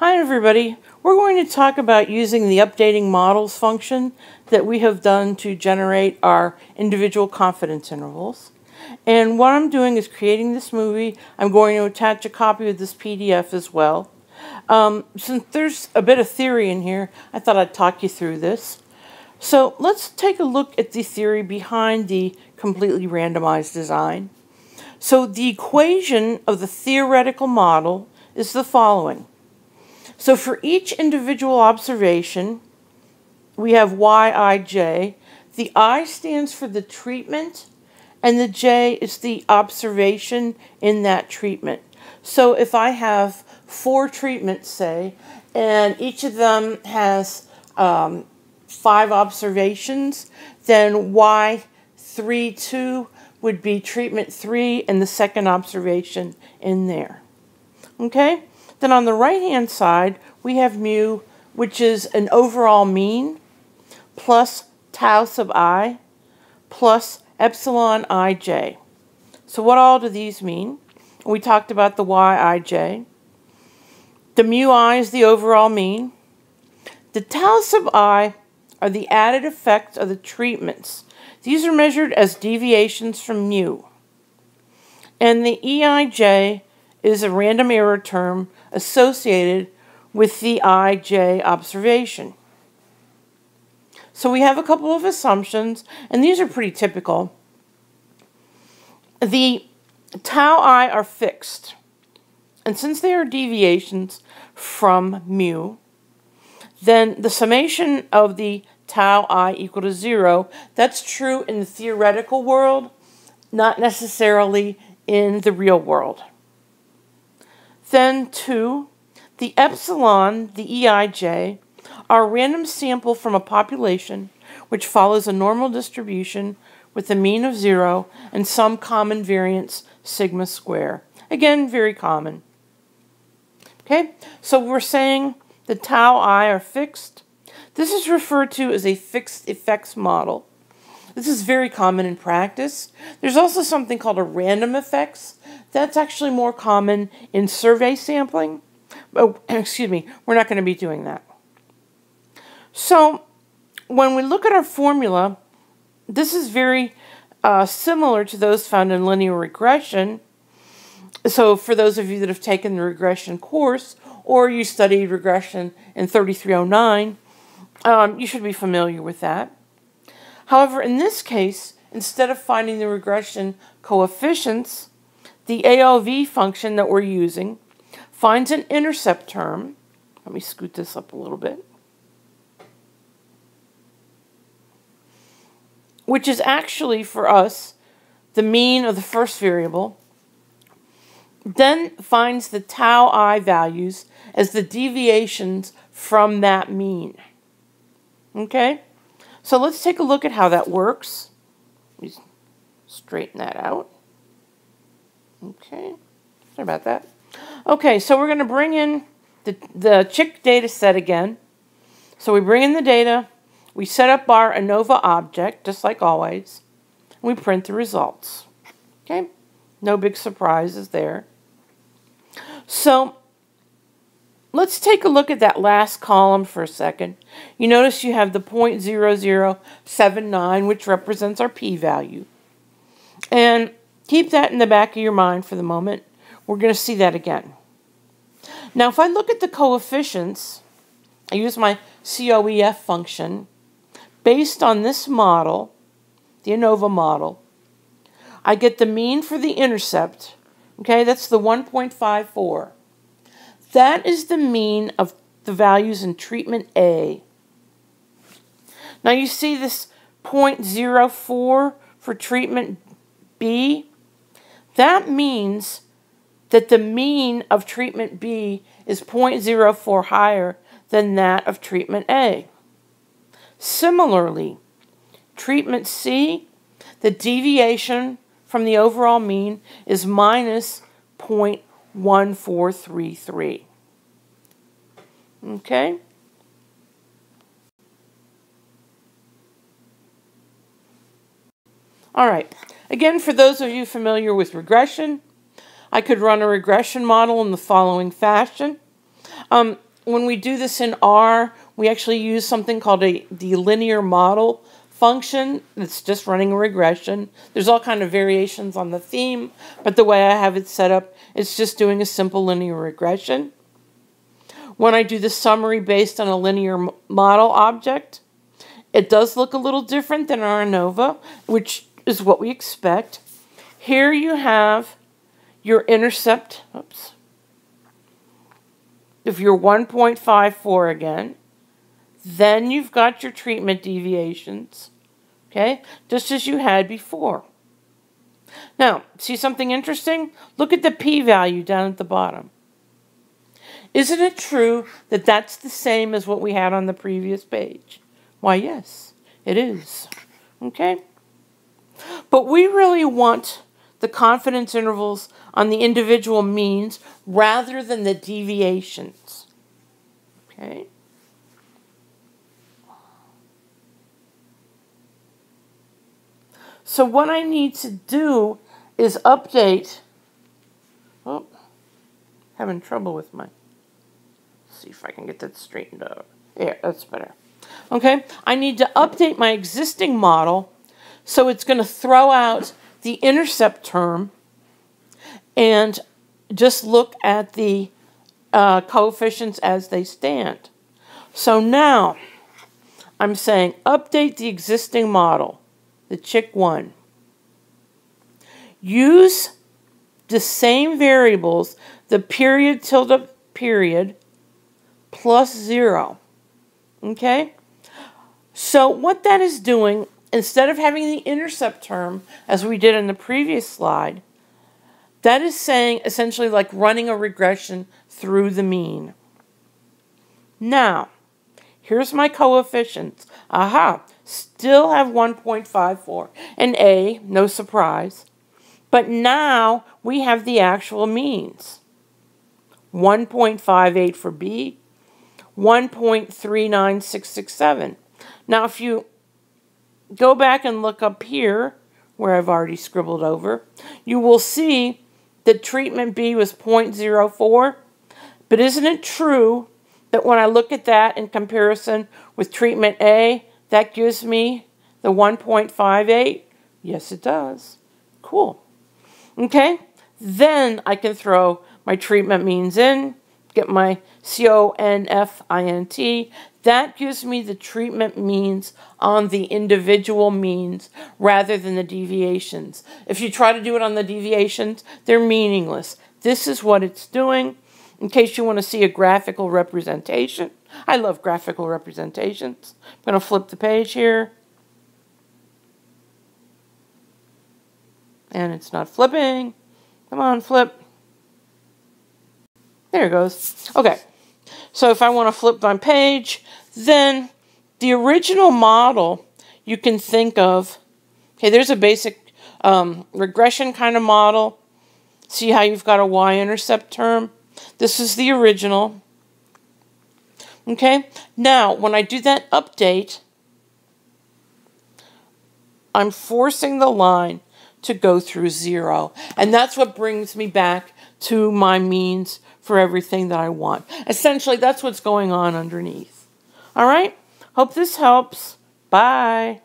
Hi everybody. We're going to talk about using the updating models function that we have done to generate our individual confidence intervals. And what I'm doing is creating this movie. I'm going to attach a copy of this PDF as well. Since there's a bit of theory in here, I thought I'd talk you through this. So let's take a look at the theory behind the completely randomized design. So the equation of the theoretical model is the following. So for each individual observation, we have Yij. The I stands for the treatment, and the J is the observation in that treatment. So if I have 4 treatments, say, and each of them has 5 observations, then Y32 would be treatment 3 and the second observation in there. Okay? Then on the right-hand side, we have mu, which is an overall mean, plus tau sub I, plus epsilon ij. So what all do these mean? We talked about the Yij. The mu I is the overall mean. The tau sub I are the added effects of the treatments. These are measured as deviations from mu. And the Eij is a random error term associated with the Ij observation. So we have a couple of assumptions, and these are pretty typical. The tau I are fixed, and since they are deviations from mu, then the summation of the tau I equal to 0. That's true in the theoretical world, not necessarily in the real world. Then 2, the epsilon, the Eij, are a random sample from a population which follows a normal distribution with a mean of 0 and some common variance sigma square. Again, very common. Okay, so we're saying the tau I are fixed. This is referred to as a fixed effects model. This is very common in practice. There's also something called a random effects. That's actually more common in survey sampling. Oh, excuse me, we're not going to be doing that. So when we look at our formula, this is very similar to those found in linear regression. So for those of you that have taken the regression course, or you studied regression in 3309, you should be familiar with that. However, in this case, instead of finding the regression coefficients, the ALV function that we're using finds an intercept term. Let me scoot this up a little bit. Which is actually, for us, the mean of the first variable. Then finds the tau I values as the deviations from that mean. Okay? So let's take a look at how that works. Let me straighten that out. Okay, sorry about that. Okay, so we're going to bring in the CHIC data set again. So we bring in the data, we set up our ANOVA object, just like always, and we print the results. Okay, no big surprises there. So let's take a look at that last column for a second. You notice you have the 0.0079, which represents our p-value. And keep that in the back of your mind for the moment. We're going to see that again. Now, if I look at the coefficients, I use my COEF function. Based on this model, the ANOVA model, I get the mean for the intercept. Okay, that's the 1.54. That is the mean of the values in treatment A. Now you see this 0.04 for treatment B. That means that the mean of treatment B is 0.04 higher than that of treatment A. Similarly, treatment C, the deviation from the overall mean is minus 0.1433. Okay? All right. Again, for those of you familiar with regression, I could run a regression model in the following fashion. when we do this in R, we actually use something called the linear model function. It's just running a regression. There's all kind of variations on the theme, but the way I have it set up, it's just doing a simple linear regression. When I do the summary based on a linear model object, it does look a little different than our ANOVA, which is what we expect. Here you have your intercept, if you're 1.54 again, then you've got your treatment deviations, okay, just as you had before. Now, see something interesting? Look at the p-value down at the bottom. Isn't it true that that's the same as what we had on the previous page? Why, yes, it is, okay? But we really want the confidence intervals on the individual means rather than the deviations. Okay? So what I need to do is update. Oh, having trouble with my. Let's see if I can get that straightened out. Yeah, that's better. Okay, I need to update my existing model so it's going to throw out the intercept term and just look at the coefficients as they stand. So now I'm saying update the existing model, the CHIC1. Use the same variables, the period tilde period plus 0. Okay? So what that is doing, instead of having the intercept term, as we did in the previous slide, that is saying essentially like running a regression through the mean. Now, here's my coefficients. Aha, still have 1.54. And A, no surprise. But now we have the actual means. 1.58 for B, 1.39667. Now, if you go back and look up here, where I've already scribbled over, you will see that treatment B was 0.04. But isn't it true that when I look at that in comparison with treatment A, that gives me the 1.58? Yes, it does. Cool. Okay? Then I can throw my treatment means in, get my CONFINT. That gives me the treatment means on the individual means rather than the deviations. If you try to do it on the deviations, they're meaningless. This is what it's doing. In case you want to see a graphical representation. I love graphical representations. I'm going to flip the page here. And it's not flipping. Come on, flip. There it goes. Okay. So if I want to flip my page, then the original model you can think of, okay, there's a basic regression kind of model. See how you've got a y-intercept term? This is the original. Okay, now when I do that update, I'm forcing the line to go through 0. And that's what brings me back to my means for everything that I want. Essentially, that's what's going on underneath. All right? Hope this helps. Bye.